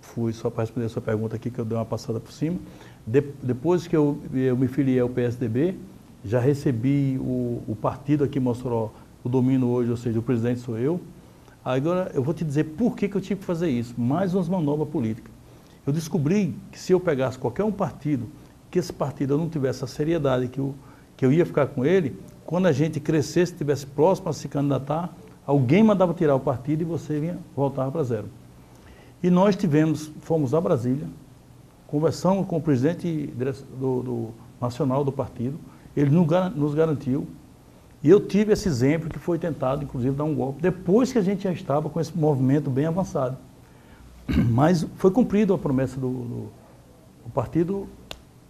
fui, só para responder a sua pergunta aqui, que eu dei uma passada por cima, depois que eu me filiei ao PSDB, já recebi o partido aqui em Mossoró, o domino hoje, ou seja, o presidente sou eu. Agora, eu vou te dizer por que eu tive que fazer isso, mais umas manobras políticas. Eu descobri que se eu pegasse qualquer um partido, que esse partido eu não tivesse a seriedade que eu ia ficar com ele, quando a gente crescesse, estivesse próximo a se candidatar, alguém mandava tirar o partido e você voltava para zero. E nós fomos a Brasília, conversamos com o presidente do nacional do partido, ele nos garantiu, e eu tive esse exemplo que foi tentado, inclusive, dar um golpe, depois que a gente já estava com esse movimento bem avançado. Mas foi cumprida a promessa o partido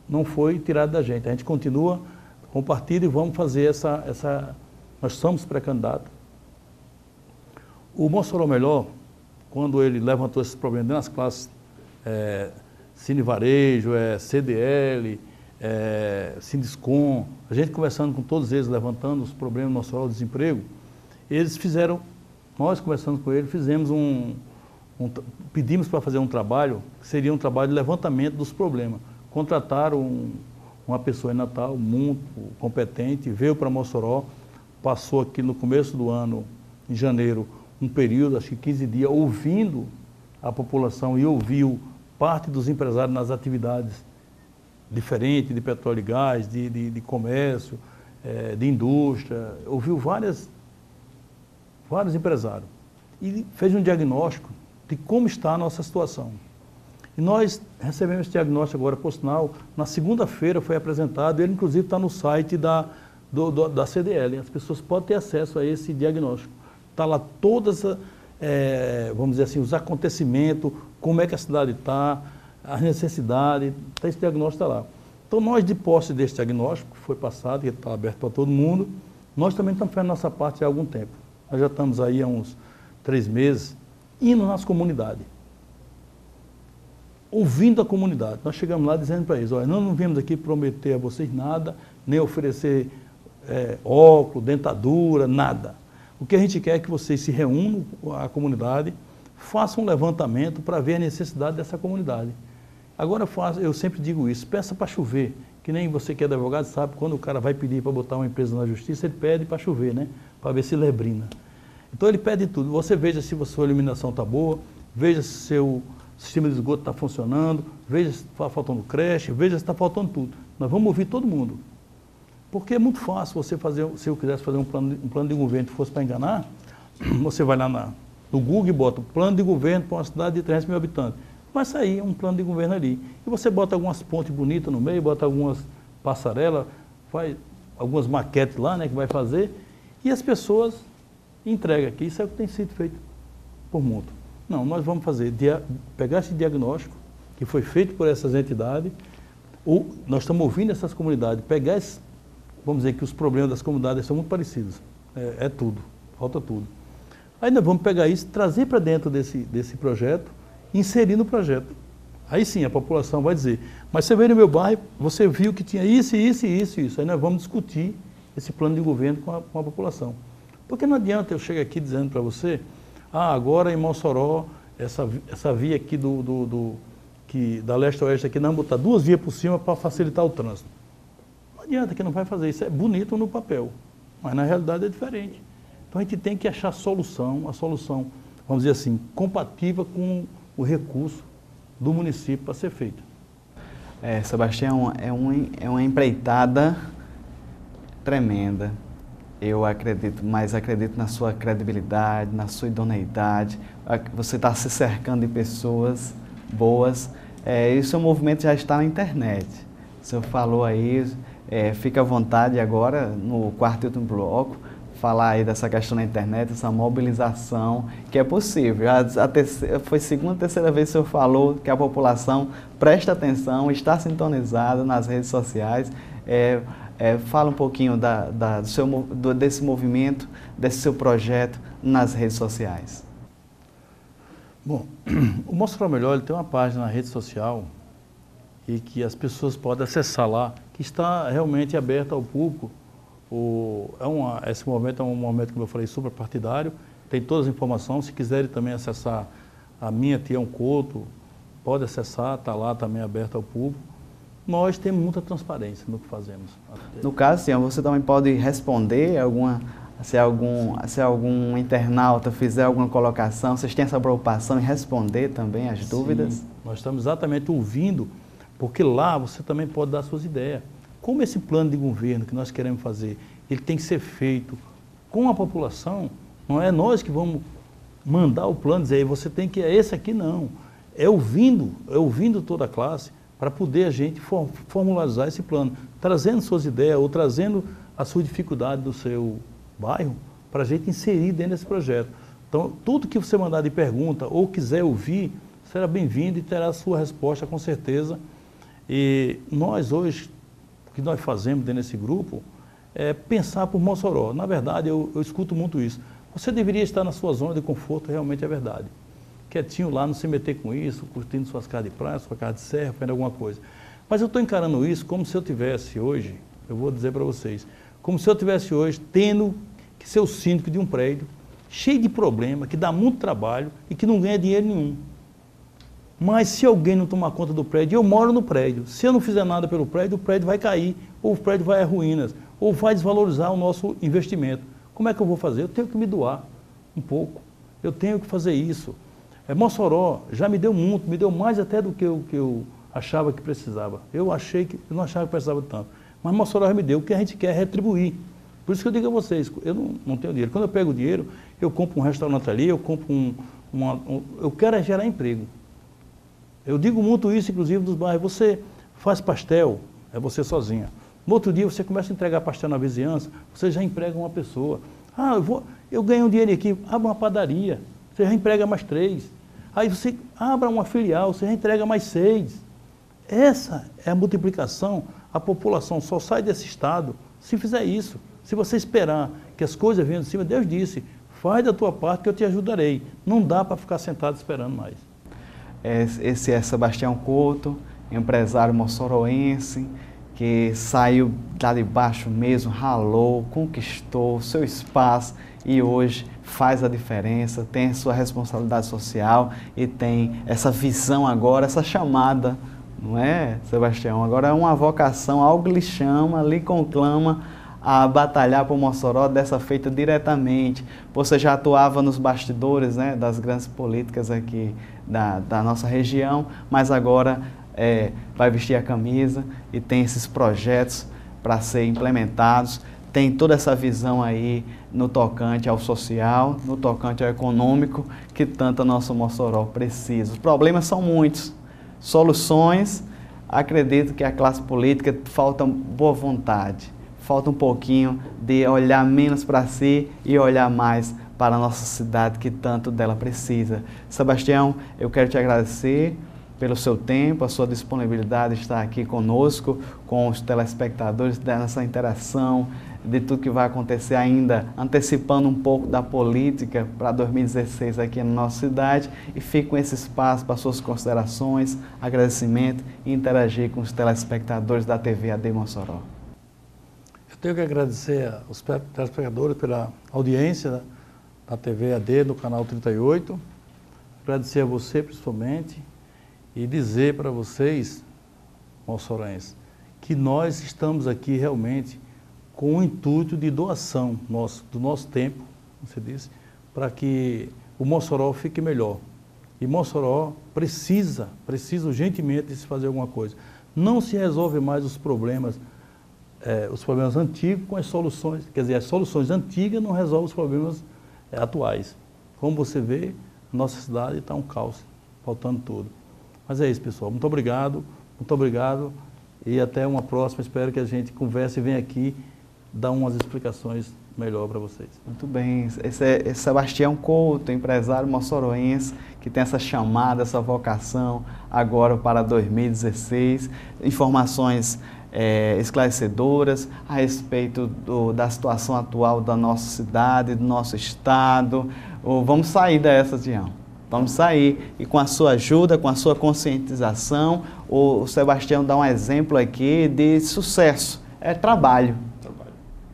não foi tirado da gente. A gente continua com o partido e vamos fazer nós somos pré-candidatos. O Mossoró Melhor, quando ele levantou esses problemas nas classes Cine Varejo, CDL, Sindiscom, a gente conversando com todos eles, levantando os problemas do Mossoró, o desemprego, eles fizeram, nós conversando com eles, fizemos pedimos para fazer um trabalho, que seria um trabalho de levantamento dos problemas. Contrataram uma pessoa em Natal, muito competente, veio para Mossoró, passou aqui no começo do ano, em janeiro, um período, acho que 15 dias, ouvindo a população e ouviu parte dos empresários nas atividades diferentes, de petróleo e gás, de comércio, de indústria, ouviu vários empresários e fez um diagnóstico de como está a nossa situação. E nós recebemos esse diagnóstico agora, por sinal, na segunda-feira foi apresentado, ele inclusive está no site da CDL, as pessoas podem ter acesso a esse diagnóstico. Está lá todas, vamos dizer assim, os acontecimentos, como é que a cidade está, as necessidades, esse diagnóstico está lá. Então nós, de posse desse diagnóstico, que foi passado, que está aberto para todo mundo, nós também estamos fazendo a nossa parte há algum tempo. Nós já estamos aí há uns 3 meses, indo nas comunidades, ouvindo a comunidade. Nós chegamos lá dizendo para eles, olha, nós não viemos aqui prometer a vocês nada, nem oferecer óculos, dentadura, nada. O que a gente quer é que vocês se reúnam à comunidade, façam um levantamento para ver a necessidade dessa comunidade. Agora eu sempre digo isso, peça para chover, que nem você que é advogado sabe, quando o cara vai pedir para botar uma empresa na justiça, ele pede para chover, né? Para ver se lebrina. Então ele pede tudo, você veja se a sua iluminação está boa, veja se seu sistema de esgoto está funcionando, veja se está faltando creche, veja se está faltando tudo. Nós vamos ouvir todo mundo. Porque é muito fácil você fazer, se eu quisesse fazer um plano de governo que fosse para enganar, você vai lá no Google e bota plano de governo para uma cidade de 300 mil habitantes. Vai sair um plano de governo ali. E você bota algumas pontes bonitas no meio, bota algumas passarelas, faz algumas maquetes lá, né, que vai fazer, e as pessoas entregam aqui. Isso é o que tem sido feito por muito. Não, nós vamos pegar esse diagnóstico que foi feito por essas entidades, nós estamos ouvindo essas comunidades, pegar vamos dizer que os problemas das comunidades são muito parecidos, tudo, falta tudo. Aí nós vamos pegar isso, trazer para dentro desse projeto, inserir no projeto. Aí sim, a população vai dizer, mas você veio no meu bairro, você viu que tinha isso, isso e isso e isso. Aí nós vamos discutir esse plano de governo com a população. Porque não adianta eu chegar aqui dizendo para você, agora em Mossoró, essa via aqui da leste-oeste aqui, nós vamos botar 2 vias por cima para facilitar o trânsito. Não adianta que não vai fazer isso, é bonito no papel, mas na realidade é diferente. Então a gente tem que achar a solução, vamos dizer assim, compatível com o recurso do município para ser feito. Sebastião, é uma empreitada tremenda. Eu acredito na sua credibilidade, na sua idoneidade. Você está se cercando de pessoas boas. E o seu movimento já está na internet. O senhor falou aí, fica à vontade agora, no quarto e último bloco, falar aí dessa questão na internet, essa mobilização, que é possível. Foi segunda, terceira vez que o senhor falou que a população presta atenção, está sintonizada nas redes sociais. Fala um pouquinho desse movimento, desse seu projeto nas redes sociais. Bom, o Mossoró Melhor ele tem uma página na rede social e que as pessoas podem acessar lá, que está realmente aberta ao público. Esse movimento é um movimento, como eu falei, superpartidário, tem todas as informações. Se quiserem também acessar a minha Tião Couto, pode acessar, está lá também aberto ao público. Nós temos muita transparência no que fazemos. No caso, senhor, você também pode responder se algum internauta fizer alguma colocação, vocês têm essa preocupação em responder também as dúvidas? Sim, nós estamos exatamente ouvindo, porque lá você também pode dar suas ideias. Como esse plano de governo que nós queremos fazer, ele tem que ser feito com a população, não é nós que vamos mandar o plano, dizer, você tem que, esse aqui não. É ouvindo toda a classe, para poder a gente formalizar esse plano, trazendo suas ideias ou trazendo a sua dificuldade do seu bairro para a gente inserir dentro desse projeto. Então, tudo que você mandar de pergunta ou quiser ouvir, será bem-vindo e terá a sua resposta com certeza. E nós hoje, o que nós fazemos dentro desse grupo, é pensar por Mossoró. Na verdade, eu escuto muito isso. Você deveria estar na sua zona de conforto, realmente é verdade. Quietinho lá, não se meter com isso, curtindo suas casas de praia, sua casa de serra, fazendo alguma coisa. Mas eu estou encarando isso como se eu tivesse hoje, eu vou dizer para vocês, como se eu tivesse hoje tendo que ser o síndico de um prédio, cheio de problema, que dá muito trabalho e que não ganha dinheiro nenhum. Mas se alguém não tomar conta do prédio, eu moro no prédio. Se eu não fizer nada pelo prédio, o prédio vai cair, ou o prédio vai a ruínas, ou vai desvalorizar o nosso investimento. Como é que eu vou fazer? Eu tenho que me doar um pouco. Eu tenho que fazer isso. Mossoró já me deu muito, me deu mais até do que eu achava que precisava. Eu não achava que precisava tanto. Mas Mossoró já me deu. O que a gente quer é retribuir. Por isso que eu digo a vocês, eu não tenho dinheiro. Quando eu pego o dinheiro, eu compro um restaurante ali, eu compro eu quero é gerar emprego. Eu digo muito isso, inclusive, dos bairros. Você faz pastel, é você sozinha. No outro dia, você começa a entregar pastel na vizinhança, você já emprega uma pessoa. Ah, eu ganhei um dinheiro aqui, abra uma padaria, você já emprega mais 3. Aí você abra uma filial, você já entrega mais 6. Essa é a multiplicação. A população só sai desse estado se fizer isso. Se você esperar que as coisas venham de cima, Deus disse, faz da tua parte que eu te ajudarei. Não dá para ficar sentado esperando mais. Esse é Sebastião Couto, empresário moçoroense, que saiu lá de baixo mesmo, ralou, conquistou seu espaço e hoje faz a diferença, tem a sua responsabilidade social e tem essa visão agora, essa chamada, não é, Sebastião? Agora é uma vocação, algo lhe chama, lhe conclama a batalhar por Mossoró dessa feita diretamente. Você já atuava nos bastidores, né, das grandes políticas aqui da nossa região, mas agora vai vestir a camisa e tem esses projetos para ser implementados, tem toda essa visão aí no tocante ao social, no tocante ao econômico, que tanto o nosso Mossoró precisa. Os problemas são muitos, soluções, acredito que a classe política falta boa vontade, falta um pouquinho de olhar menos para si e olhar mais para a nossa cidade, que tanto dela precisa. Sebastião, eu quero te agradecer pelo seu tempo, a sua disponibilidade de estar aqui conosco, com os telespectadores, dessa interação, de tudo que vai acontecer ainda, antecipando um pouco da política para 2016 aqui na nossa cidade, e fico com esse espaço para suas considerações, agradecimento e interagir com os telespectadores da TV AD Mossoró. Eu tenho que agradecer aos telespectadores pela audiência da TV AD, do canal 38, agradecer a você principalmente, e dizer para vocês, moçoroenses, que nós estamos aqui realmente com o intuito de doação do nosso tempo, como você disse, para que o Mossoró fique melhor. E Mossoró precisa urgentemente de se fazer alguma coisa. Não se resolve mais os problemas antigos com as soluções, quer dizer, as soluções antigas não resolvem os problemas atuais. Como você vê, a nossa cidade está um caos, faltando tudo. Mas é isso, pessoal. Muito obrigado e até uma próxima. Espero que a gente converse e venha aqui dar umas explicações melhor para vocês. Muito bem. Esse é Sebastião Couto, empresário moçoroense, que tem essa chamada, essa vocação agora para 2016. Informações esclarecedoras a respeito da situação atual da nossa cidade, do nosso estado. Vamos sair dessa, Tião. Vamos sair e com a sua ajuda, com a sua conscientização, o Sebastião dá um exemplo aqui de sucesso. É trabalho.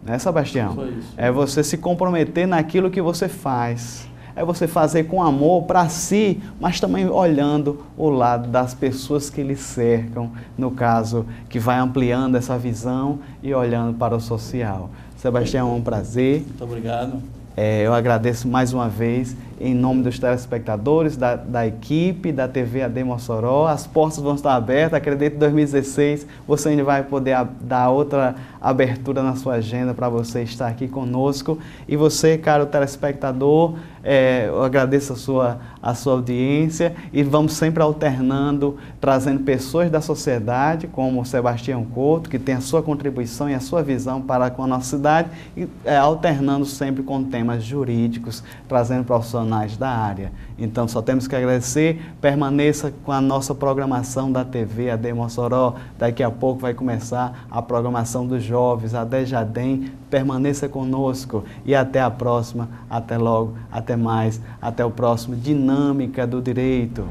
Né, Sebastião? Isso. É você se comprometer naquilo que você faz. É você fazer com amor para si, mas também olhando o lado das pessoas que lhe cercam, no caso, que vai ampliando essa visão e olhando para o social. Sebastião, é um prazer. Muito obrigado. Eu agradeço mais uma vez, em nome dos telespectadores, da equipe, da TV AD Mossoró. As portas vão estar abertas, acredito que em 2016 você ainda vai poder dar outra abertura na sua agenda para você estar aqui conosco. E você, caro telespectador, eu agradeço a sua audiência e vamos sempre alternando trazendo pessoas da sociedade, como o Sebastião Couto, que tem a sua contribuição e a sua visão para com a nossa cidade, e alternando sempre com temas jurídicos, trazendo profissionais da área. Então, só temos que agradecer, permaneça com a nossa programação da TV AD Mossoró, daqui a pouco vai começar a programação dos jovens, a Dejadem, permaneça conosco e até a próxima, até logo, até mais, até o próximo Dinâmica do Direito.